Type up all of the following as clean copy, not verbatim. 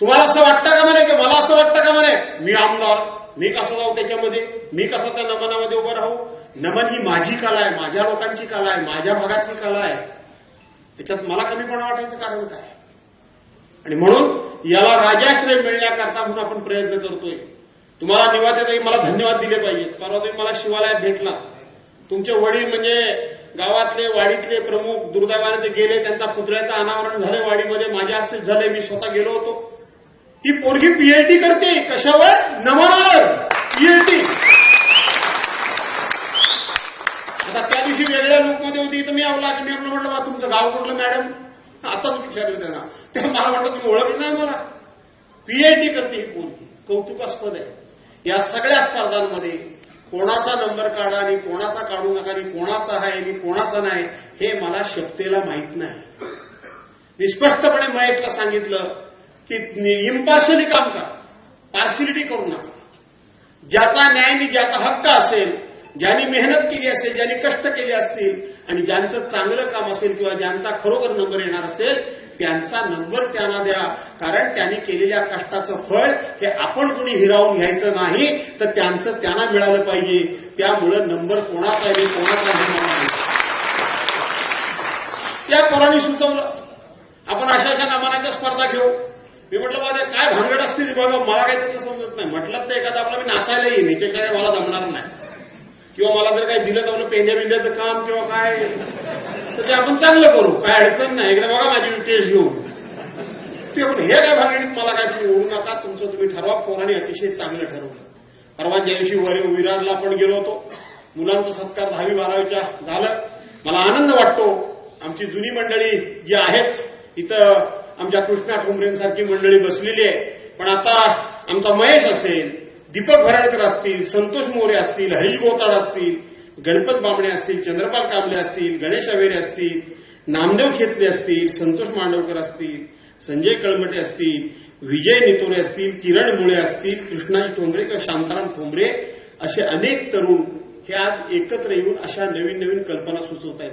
तुम्हाला असं वाटतं का म्हणे की मला असं वाटतं का म्हणे मी आमदार, मी कसं जाऊ त्याच्यामध्ये, मी कसं त्या नमनामध्ये उभं राहू? नमन ही माझी कला आहे, माझ्या लोकांची कला आहे, माझ्या भागातली कला आहे. त्याच्यात मला कमीपणा वाटायचं कारण काय? आणि म्हणून याला राजाश्रय मिळण्याकरता म्हणून आपण प्रयत्न करतोय. तुम्हाला निवात्यातही मला धन्यवाद दिले पाहिजेत. परवा तुम्ही मला शिवालयात भेटला. तुमचे वडील म्हणजे गावातले वाडीतले प्रमुख दुर्दैवाने ते गेले, त्यांचा पुतळ्याचं अनावरण झाले वाडीमध्ये, माझ्या हस्ते झाले, मी स्वतः गेलो होतो. ती पोरगी पीएचडी करते. कशावर? नमनावर पीएचडी. आता त्या दिवशी वेगळ्या लुकमध्ये होती तर मी आवला की मी आपलं म्हटलं बा तुमचं गाव कुठलं मॅडम? आताच विचारलं त्यांना. ते मला म्हटलं तुम्ही ओळखलं नाही मला. पीएचडी करते ही पोरगी, कौतुकास्पद आहे. या सगळ्या स्पर्धांमध्ये कोणाचा नंबर काढा आणि कोणाचा काढू नका आणि कोणाचा आहे आणि कोणाचा नाही हे मला शक्तीला माहित नाही. मी स्पष्टपणे महेशला सांगितलं की इम्पार्शली काम करा, पार्शिलिटी करू नका. ज्याचा न्याय आणि ज्याचा हक्क असेल, ज्यांनी मेहनत केली असेल, ज्यांनी कष्ट केले असतील आणि ज्यांचं चांगलं काम असेल किंवा ज्यांचा खरोखर नंबर येणार असेल त्यांचा नंबर त्यांना द्या. कारण त्यांनी केलेल्या कष्टाचं फळ हे आपण कोणी हिरावून घ्यायचं नाही, तर त्यांचं त्यांना मिळालं पाहिजे. त्यामुळं नंबर कोणाचा आहे कोणाचा नाही. त्या पोरांनी सुचवलं आपण अशा अशा नमनाच्या स्पर्धा घेऊ. मी म्हटलं माझ्या काय भानगड असतील बघा, मला काही त्यातलं समजत नाही. म्हटलं तर एखादा आपला मी नाचायला येईन, याच्याच्या काय मला जमणार नाही. किंवा मला जर काही दिलं तर आपलं पेंद्या बिंद्याचं काम किंवा काय तर ते आपण चांगलं करू, काय अडचण नाही. एकदा बघा माझी टेस्ट घेऊ ते. पण हे काय भानगडीत मला काय तुम्ही ओढू नका, तुमचं तुम्ही ठरवा. पोरांनी अतिशय चांगलं ठरवलं. परवाच्या दिवशी विरारला आपण गेलो होतो. मुलांचा सत्कार 10वी-12वीच्या झालं. मला आनंद वाटतो. आमची जुनी मंडळी जी आहेत इथं, आमच्या कृष्णा ठोंबरेंसारखी मंडळी बसलेली आहे. पण आता आमचा महेश असेल, दीपक भरणकर असतील, संतोष मोरे असतील, हरीश गोताड असतील, गणपत बामणे असतील, चंद्रपाल कांबळे असतील, गणेश अवेरे असतील, नामदेव खेतले असतील, संतोष मांडवकर असतील, संजय कळमटे असतील, विजय नितोरे असतील, किरण मुळे असतील, कृष्णाजी ठोंबरे किंवा शांताराम ठोंबरे असे अनेक तरुण हे आज एकत्र येऊन अशा नवीन नवीन कल्पना सुचवत आहेत.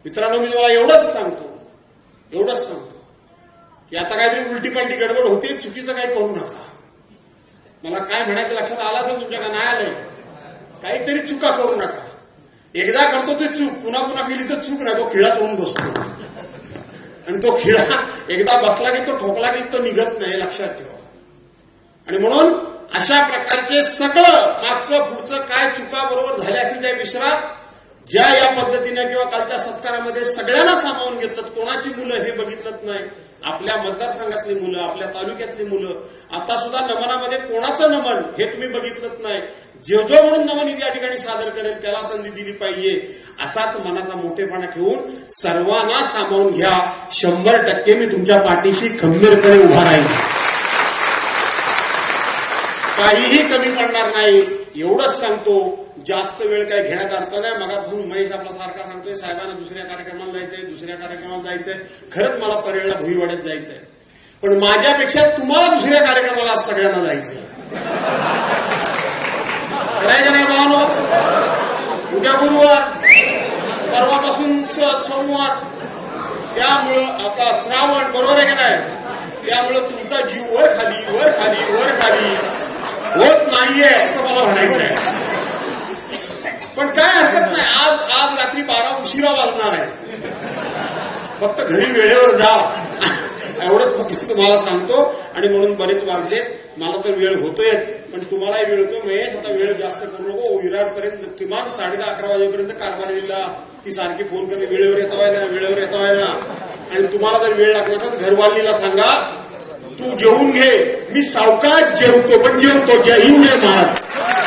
मित्रांनो, मी तुम्हाला एवढंच सांगतो की आता काहीतरी उलटी पालटी गडबड होते, चुकीचं काही करू नका. मला काय म्हणायचं लक्षात आलं असेल तुमच्याकडे, नाही आलंय. काहीतरी चुका करू नका. एकदा करतो ते चूक, पुन्हा पुन्हा केली तर चूक नाही, तो खिळाच होऊन बसतो. आणि तो खिळा एकदा बसला की तो ठोकला की तो निघत नाही, लक्षात ठेवा. आणि म्हणून अशा प्रकारचे सगळं मागचं पुढचं काय चुका बरोबर झाल्या असतील त्या विसरा. ज्या या पद्धतीने किंवा कालच्या सत्कारामध्ये सगळ्यांना सामावून घेतलं, कोणाची मुलं हे बघितलंच नाही. आपल्या मतदारसंघातली मुलं, आपल्या तालुक्यातली मुलं, आता सुद्धा नमनामध्ये कोणाचं नमन हे तुम्ही बघितलंच नाही. जो म्हणून नमन या ठिकाणी सादर करेल त्याला संधी दिली पाहिजे. असाच मनाचा मोठेपणा ठेवून सर्वांना सामावून घ्या. 100% मी तुमच्या पाठीशी खंबीरपणे उभा राहील. काहीही कमी पडणार नाही एवढंच सांगतो. जास्त वेळ काय घेण्यात अर्थ नाही. मगापासून महेश आपला सारखा सांगतोय साहेबांना दुसऱ्या कार्यक्रमाला जायचंय. खरंच मला परेडला भुईवाड्यात जायचंय. पण माझ्यापेक्षा तुम्हाला दुसऱ्या कार्यक्रमाला सगळ्यांना जायचंय. करायचं नाही भावानो. उद्या गुरुवार, परवापासून सोमवार, त्यामुळं आता श्रावण, बरोबर आहे का नाही? त्यामुळं तुमचा जीव वर खाली होत नाहीये असं मला म्हणायचं आहे. पण काय हरकत नाही. आज रात्री 12 उशिरा वाजणार आहे. फक्त घरी वेळेवर जा एवढंच फक्त तुम्हाला सांगतो. आणि म्हणून बरेच वाजले. मला तर वेळ होतोय, पण तुम्हालाही वेळ होतो. महेश आता वेळ जास्त करू नको. विरारपर्यंत किमान 10:30-11 वाजेपर्यंत कारभारीला ती सारखी फोन करते, वेळेवर येता ना. आणि तुम्हाला जर वेळ लागला तर घरवालीला सांगा तू जेवून घे, मी सावकाश जेवतो पण जेवतो. जय हिंद, जय महाराज.